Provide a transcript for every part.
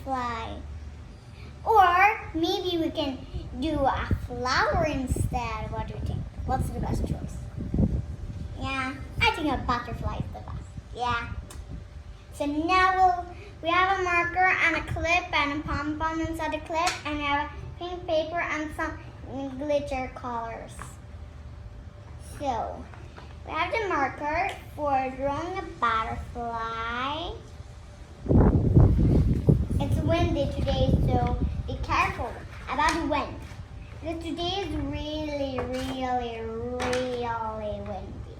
butterfly. Or maybe we can do a flower instead. What do you think? What's the best choice? Yeah, I think a butterfly is the best. Yeah. So now we have a marker and a clip and a pom-pom inside the clip, and we have a pink paper and some glitter colors. So we have the marker for drawing a butterfly. It's windy today, so be careful about the wind. Because today is really, really, really windy.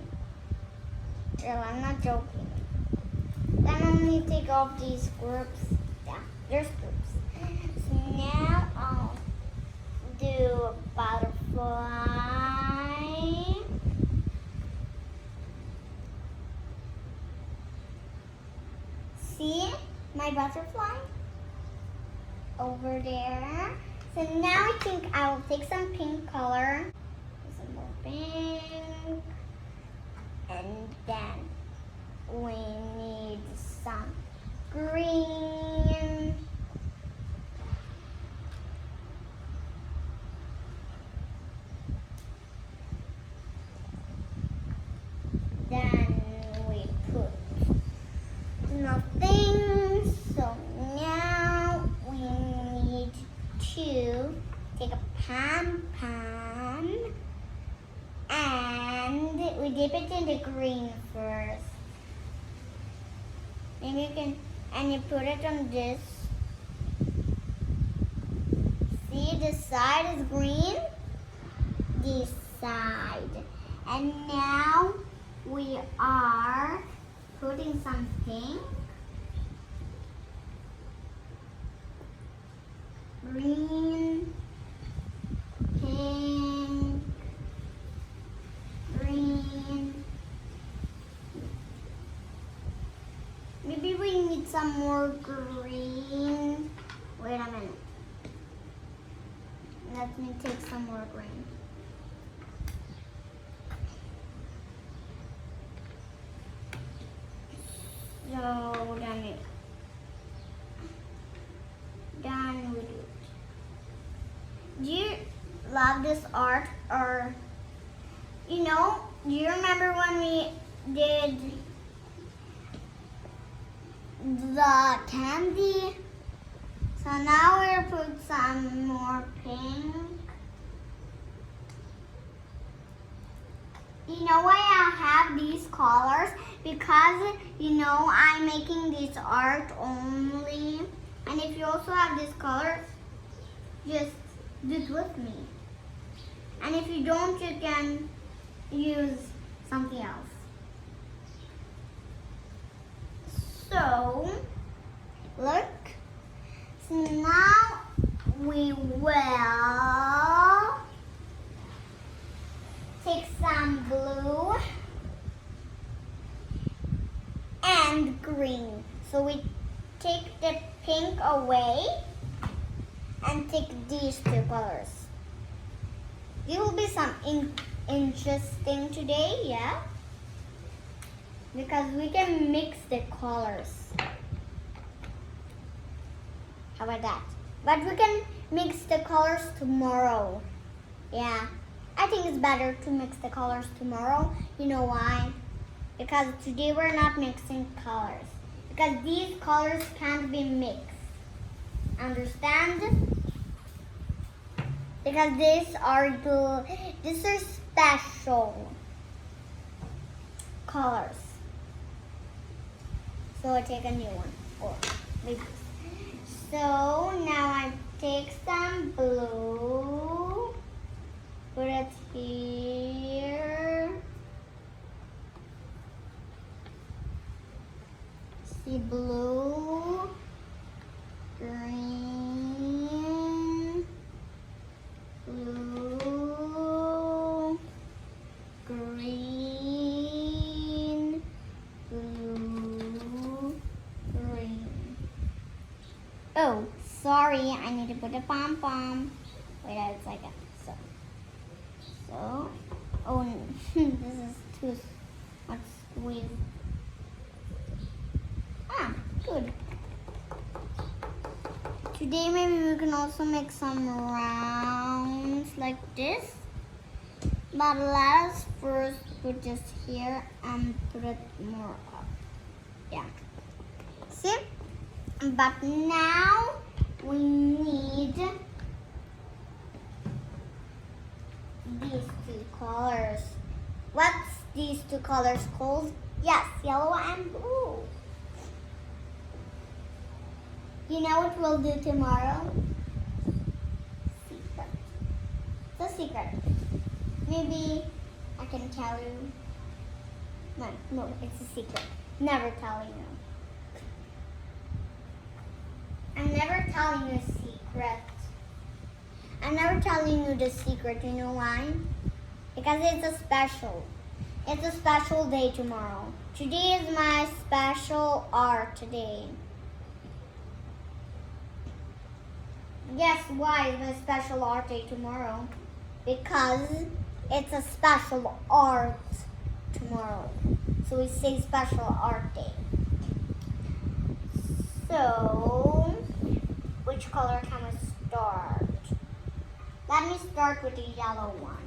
Girl, I'm not joking. Then only take off these groups. Yeah, there's groups. So now I'll do a butterfly. See my butterfly over there. So now I think I will take some pink color, some more pink, and then we need some green. Then we put nothing. So now we need to take a pom-pom and we dip it in the green first. And you can, and you put it on this. See, this side is green, this side. And now we are putting some pink, green, pink, green. Maybe we need some more green. Wait a minute. Let me take some more green. So done with it. Do you love this art? Or, do you remember when we did the candy? So now we'll put some more pink. You know why I have these colors? Because, I'm making this art only. And if you also have these colors, just do it with me. And if you don't, you can use something else. So, look. So now we will take some blue and green. So we take the pink away and take these two colors. It will be some interesting today, yeah? Because we can mix the colors. How about that? But we can mix the colors tomorrow. Yeah. I think it's better to mix the colors tomorrow. You know why? Because today we're not mixing colors. Because these colors can't be mixed. Understand? Because these are special colors. So I take a new one. Or maybe. So now I take some blue. Put it here. See, blue, green, blue, green, blue, green. Oh, sorry, I need to put a pom-pom. Wait, it's like that. So, oh, this is too much squeeze. Ah, good. Today maybe we can also make some rounds like this. But let us first put this here and put it more up. Yeah. See? But now we need these two colors. What's these two colors called? Yes, yellow and blue. You know what we'll do tomorrow? Secret. It's a secret. Maybe I can tell you. No, it's a secret. Never telling you. I'm never telling you a secret. I'm never telling you the secret. You know why? Because it's a special day tomorrow. Today is my special art day. Yes, why is my special art day tomorrow? Because it's a special art tomorrow. So we say special art day. So, which color can we start? Let me start with the yellow one.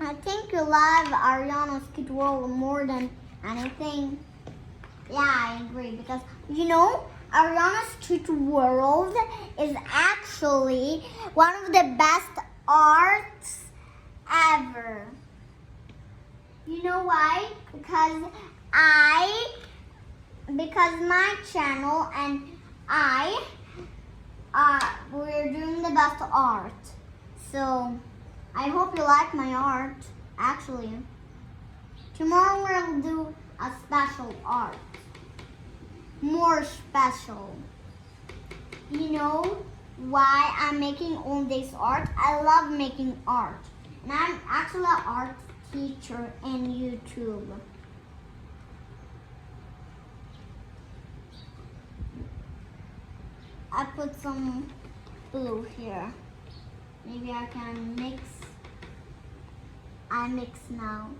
I think you love Ariana's Kid World more than anything. Yeah, I agree because you know Ariana's Kid World is actually one of the best arts ever. You know why? Because my channel and we're doing the best art. So I hope you like my art, actually. Tomorrow we'll do a special art. More special. You know why I'm making all this art? I love making art. And I'm actually an art teacher in YouTube. I put some blue here. Maybe I can mix. I mix now.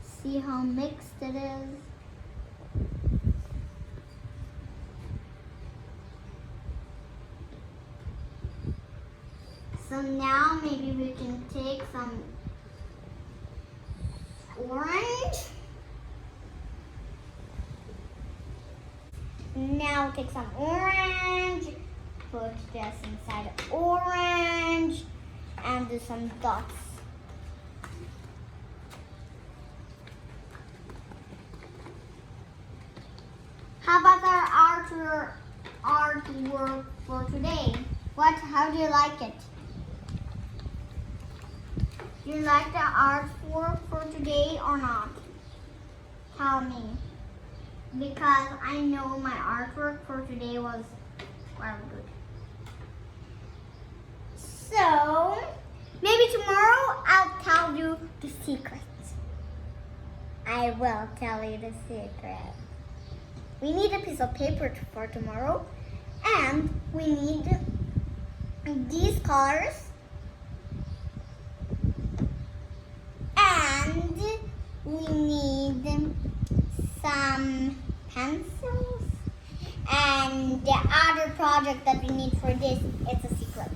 See how mixed it is? So now maybe we can take some orange. Now take some orange. Put this inside orange and do some dots. How about our artwork for today? How do you like it? Do you like the artwork for today or not? Tell me. Because I know my artwork for today was well good. So, maybe tomorrow I'll tell you the secret. I will tell you the secret. We need a piece of paper for tomorrow. And we need these colors. And we need some pencils. And the other project that we need for this, it's a secret.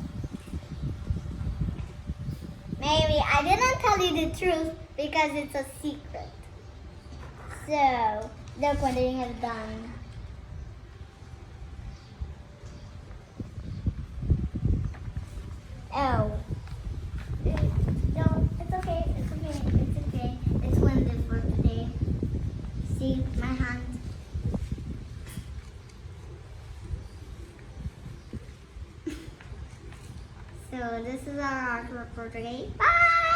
Maybe I didn't tell you the truth because it's a secret. So, look what they have done. Oh. No, it's okay, it's okay, it's okay. It's windy for today. See, my hand. So this is our artwork for today. Bye!